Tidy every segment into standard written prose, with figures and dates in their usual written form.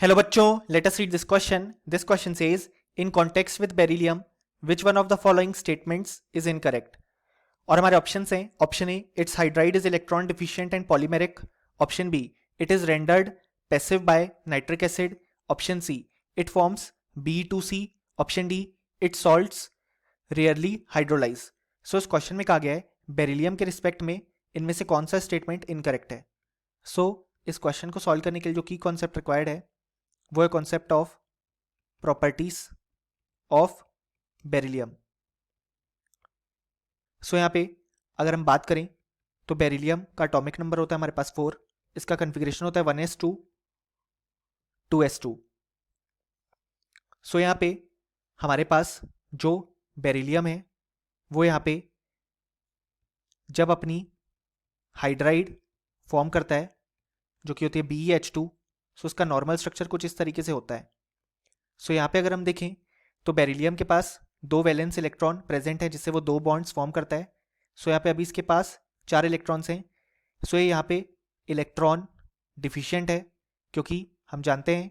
Hello बच्चों, let us read this question. This question says, in context with beryllium, which one of the following statements is incorrect? और हमारे options हैं, option A, it's hydride is electron deficient and polymeric. Option B, it is rendered passive by nitric acid. Option C, it forms B2C. Option D, it salts rarely hydrolyze. So इस question में कहा गया है beryllium के respect में इनमें से कौन सा स्टेटमेंट इनकरेक्ट है. सो इस क्वेश्चन को सॉल्व करने के लिए जो की कॉन्सेप्ट रिक्वायर्ड है वो है concept of properties of beryllium. So यहाँ पे अगर हम बात करें तो बेरिलियम का एटॉमिक नंबर होता है हमारे पास 4. इसका कॉन्फ़िगरेशन होता है 1s2 2s2. सो यहाँ पे हमारे पास जो बेरिलियम है वो यहाँ पे जब अपनी हाइड्राइड फॉर्म करता है जो कि होती है BeH2, सो उसका नॉर्मल स्ट्रक्चर कुछ इस तरीके से होता है. सो यहाँ पे अगर हम देखें तो बेरिलियम के पास 2 वैलेंस इलेक्ट्रॉन प्रेजेंट है जिससे वो 2 बॉन्ड्स फॉर्म करता है. सो यहाँ पे अभी इसके पास 4 इलेक्ट्रॉन्स हैं. सो ये यहाँ पे इलेक्ट्रॉन डिफिशिएंट है क्योंकि हम जानते हैं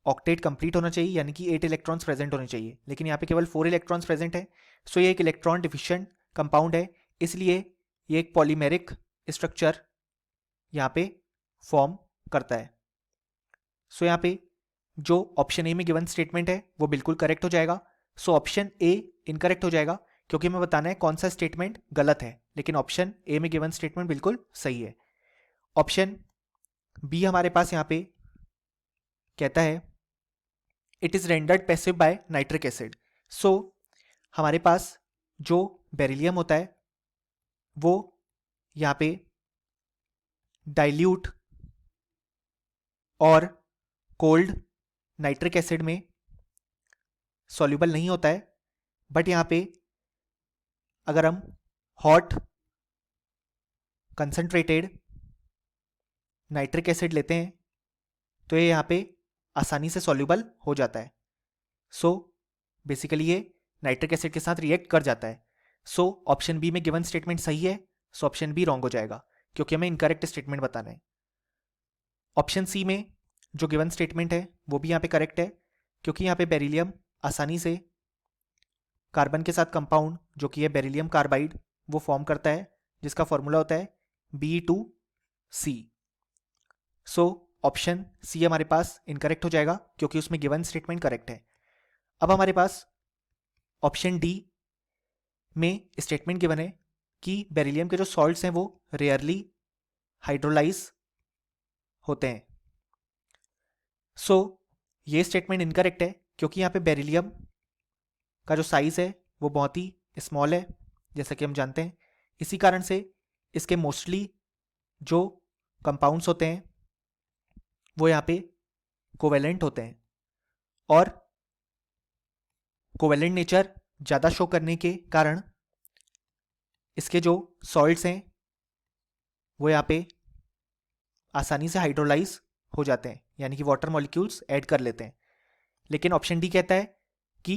ऑक्टेट कंप्लीट होना चाहिए यानी कि 8 इलेक्ट्रॉन्स प्रेजेंट होने चाहिए, लेकिन यहाँ पे केवल 4 इलेक्ट्रॉन्स प्रेजेंट है. सो ये एक इलेक्ट्रॉन डिफिशिएंट कंपाउंड है, इसलिए ये एक पॉलीमेरिक स्ट्रक्चर यहाँ पे फॉर्म करता है. सो यहाँ पे जो ऑप्शन ए में गिवन स्टेटमेंट है वो बिल्कुल करेक्ट हो जाएगा. सो ऑप्शन ए इनकरेक्ट हो जाएगा क्योंकि हमें बताना है कौन सा स्टेटमेंट गलत है, लेकिन ऑप्शन ए में गिवन स्टेटमेंट बिल्कुल सही है. ऑप्शन बी हमारे पास यहाँ पे कहता है it is rendered passive by nitric acid. So हमारे पास जो बेरिलियम होता है वो यहाँ पे डाइल्यूट और कोल्ड नाइट्रिक एसिड में सॉल्युबल नहीं होता है, बट यहाँ पे अगर हम हॉट कंसंट्रेटेड नाइट्रिक एसिड लेते हैं तो ये यहाँ पे आसानी से सॉल्युबल हो जाता है. सो बेसिकली ये नाइट्रिक एसिड के साथ रिएक्ट कर जाता है. सो ऑप्शन बी में गिवन स्टेटमेंट सही है. सो ऑप्शन बी रॉन्ग हो जाएगा क्योंकि हमें इनकरेक्ट स्टेटमेंट बताना है. ऑप्शन सी में जो गिवन स्टेटमेंट है वो भी यहाँ पे करेक्ट है क्योंकि यहाँ पे बेरिलियम आसानी से कार्बन के साथ कंपाउंड जो कि है बेरिलियम कार्बाइड वो फॉर्म करता है जिसका फॉर्मूला होता है B2C. सो ऑप्शन सी हमारे पास इनकरेक्ट हो जाएगा क्योंकि उसमें गिवन स्टेटमेंट करेक्ट है. अब हमारे पास ऑप्शन डी में स्टेटमेंट गिवन है कि बेरिलियम के जो सॉल्ट्स हैं वो रेयरली हाइड्रोलाइज होते हैं. सो ये स्टेटमेंट इनकरेक्ट है क्योंकि यहाँ पे बेरिलियम का जो साइज है वो बहुत ही स्मॉल है जैसा कि हम जानते हैं. इसी कारण से इसके मोस्टली जो कंपाउंड्स होते हैं वो यहाँ पे कोवेलेंट होते हैं और कोवेलेंट नेचर ज़्यादा शो करने के कारण इसके जो सॉल्ट्स हैं वो यहाँ पे आसानी से हाइड्रोलाइज हो जाते हैं यानी कि वाटर मॉलिक्यूल्स ऐड कर लेते हैं. लेकिन ऑप्शन डी कहता है कि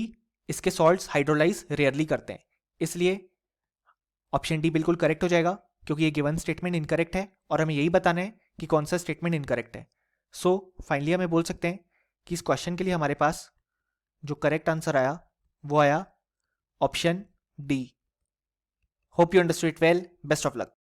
इसके सॉल्ट्स हाइड्रोलाइज रेयरली करते हैं, इसलिए ऑप्शन डी बिल्कुल करेक्ट हो जाएगा क्योंकि ये गिवन स्टेटमेंट इनकरेक्ट है और हमें यही बताना है कि कौन सा स्टेटमेंट इनकरेक्ट है. सो फाइनली हमें बोल सकते हैं कि इस क्वेश्चन के लिए हमारे पास जो करेक्ट आंसर आया वो आया option D. Hope you understood it well. Best of luck.